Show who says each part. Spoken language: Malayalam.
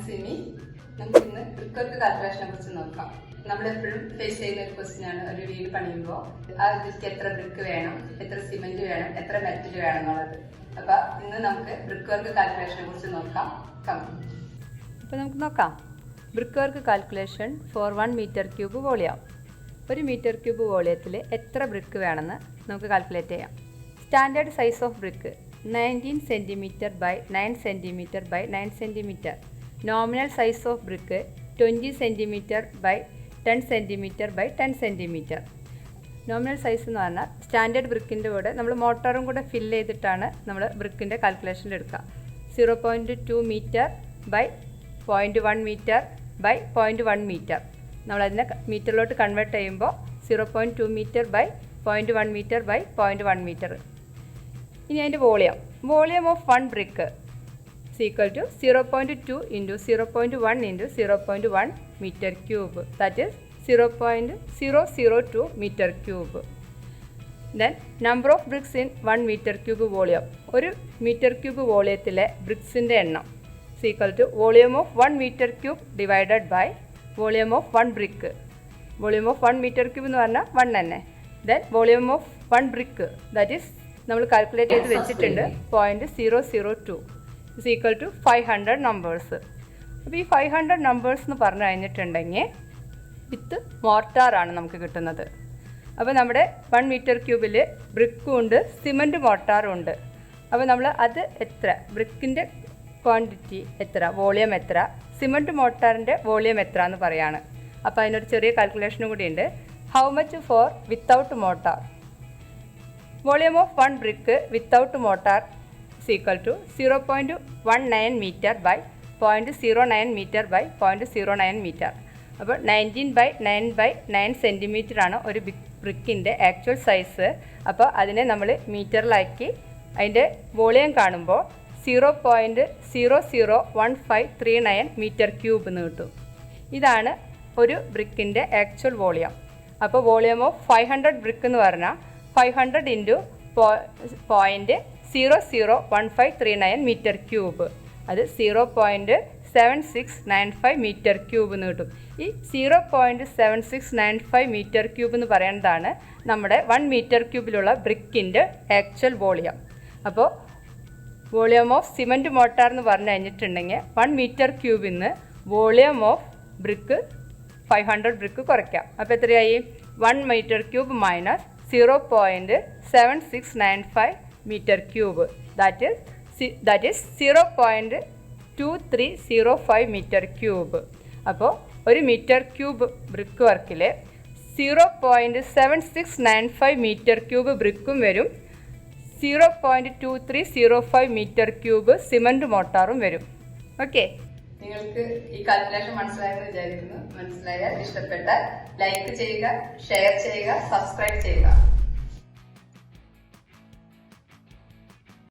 Speaker 1: സിമി. നമുക്ക് ഇന്ന് ബ്രിക്ക് കാൽക്കുലേഷനെ കുറിച്ച് നോക്കാം. നമ്മളെപ്പോഴും ഫേസ് ചെയ്യുന്ന ഒരു ക്വസ്റ്റ്യൻ ആണ്. ഒരു വീട് പണിയുമ്പോൾ അതിലേക്ക് എത്ര ബ്രിക്ക് വേണം, എത്ര സിമെന്റ് വേണം, എത്ര മെറ്റൽ വേണം എന്നുള്ളത്. അപ്പൊ ഇന്ന് നമുക്ക് ബ്രിക്ക് വർക്ക് കാൽക്കുലേഷനെ കുറിച്ച് നോക്കാം.
Speaker 2: അപ്പോൾ നമുക്ക് നോക്കാം. Brick work calculation for 1 metre cube volume. 1 metre cube വോളിയത്തിൽ എത്ര ബ്രിക്ക് വേണമെന്ന് നമുക്ക് കാൽക്കുലേറ്റ് ചെയ്യാം. Standard size of brick 19 centimetre by 9 centimetre by 9 centimetre. Nominal size of brick 20 centimetre by 10 centimetre by 10 centimetre. Nominal size എന്ന് പറഞ്ഞാൽ സ്റ്റാൻഡേർഡ് ബ്രിക്കിൻ്റെ കൂടെ നമ്മൾ മോട്ടറും കൂടെ ഫില്ല് ചെയ്തിട്ടാണ് നമ്മൾ ബ്രിക്കിൻ്റെ കാൽക്കുലേഷൻ എടുക്കുക. 0.2 metre by 0.1 metre by 0.1 metre. നമ്മളതിനെ മീറ്ററിലോട്ട് കൺവേർട്ട് ചെയ്യുമ്പോൾ 0.2 metre by 0.1 metre by 0.1 metre. ഇനി അതിൻ്റെ volume of 1 brick equal to 0.2 into 0.1 into 0.1 metre cube. That is 0.002 metre cube. Then number of bricks in 1 metre cube volume. ഒരു മീറ്റർ ക്യൂബ് വോളിയത്തിലെ ബ്രിക്സിൻ്റെ എണ്ണം equal to volume of 1 metre cube divided by volume of 1 brick. Volume of 1 metre cube എന്ന് പറഞ്ഞാൽ 1 തന്നെ. Then volume of 1 brick that is നമ്മൾ കാൽക്കുലേറ്റ് ചെയ്ത് വെച്ചിട്ടുണ്ട് 0.002 ഇസ് ഈക്വൽ ടു 500 നമ്പേഴ്സ്. അപ്പോൾ ഈ 500 നമ്പേഴ്സ് എന്ന് പറഞ്ഞു കഴിഞ്ഞിട്ടുണ്ടെങ്കിൽ വിത്ത് മോർട്ടാറാണ് നമുക്ക് കിട്ടുന്നത്. അപ്പോൾ നമ്മുടെ 1 മീറ്റർ ക്യൂബിൽ ബ്രിക്കും ഉണ്ട്, സിമൻറ്റ് മോർട്ടാറും ഉണ്ട്. അപ്പോൾ നമ്മൾ അത് എത്ര, ബ്രിക്കിൻ്റെ ക്വാണ്ടിറ്റി എത്ര, വോളിയം എത്ര, സിമൻറ്റ് മോർട്ടാറിൻ്റെ വോളിയം എത്ര എന്ന് പറയാണ്. അപ്പോൾ അതിനൊരു ചെറിയ കാൽക്കുലേഷനും കൂടി ഉണ്ട്. How much for without mortar. Volume of 1 brick without mortar is equal to 0.19 metre by 0.09 metre by 0.09 metre. അപ്പോൾ 19 ബൈ 9 ബൈ 9 സെൻറ്റിമീറ്റർ ആണ് ഒരു ബ്രിക്കിൻ്റെ ആക്ച്വൽ സൈസ്. അപ്പോൾ അതിനെ നമ്മൾ മീറ്ററിലാക്കി അതിൻ്റെ വോളിയം കാണുമ്പോൾ 0.001539 മീറ്റർ ക്യൂബ് എന്ന് കിട്ടും. ഇതാണ് ഒരു ബ്രിക്കിൻ്റെ ആക്ച്വൽ വോളിയം. അപ്പോൾ വോളിയം ഓഫ് 500 ബ്രിക്ക് എന്ന് പറഞ്ഞാൽ 500 ഇൻറ്റു 0.001539 മീറ്റർ ക്യൂബ്. അത് 0.7695 മീറ്റർ ക്യൂബ് എന്ന് കിട്ടും. ഈ 0.7695 മീറ്റർ ക്യൂബ് എന്ന് പറയുന്നതാണ് നമ്മുടെ 1 മീറ്റർ ക്യൂബിലുള്ള ബ്രിക്കിൻ്റെ ആക്ച്വൽ വോളിയം. അപ്പോൾ വോളിയം ഓഫ് സിമൻറ്റ് മോട്ടാർ എന്ന് പറഞ്ഞു കഴിഞ്ഞിട്ടുണ്ടെങ്കിൽ 1 മീറ്റർ ക്യൂബിൽ നിന്ന് വോളിയം ഓഫ് ബ്രിക്ക് 500 ബ്രിക്ക് കുറയ്ക്കാം. അപ്പോൾ എത്രയായി? 1 metre cube minus 0.7695 metre cube. That is 0.2305 metre cube. അപ്പോൾ ഒരു മീറ്റർ ക്യൂബ് ബ്രിക്ക് വർക്കിൽ 0.7695 മീറ്റർ ക്യൂബ് ബ്രിക്കും വരും, 0.2305 മീറ്റർ ക്യൂബ് സിമൻറ്റ് മോട്ടാറും വരും. ഓക്കെ,
Speaker 1: നിങ്ങൾക്ക് ഈ കാൽക്കുലേഷൻ മനസ്സിലായെന്ന് വിചാരിക്കുന്നു. മനസ്സിലായാൽ ഇഷ്ടപ്പെട്ടാൽ ലൈക്ക് ചെയ്യുക, ഷെയർ ചെയ്യുക, സബ്സ്ക്രൈബ് ചെയ്യുക.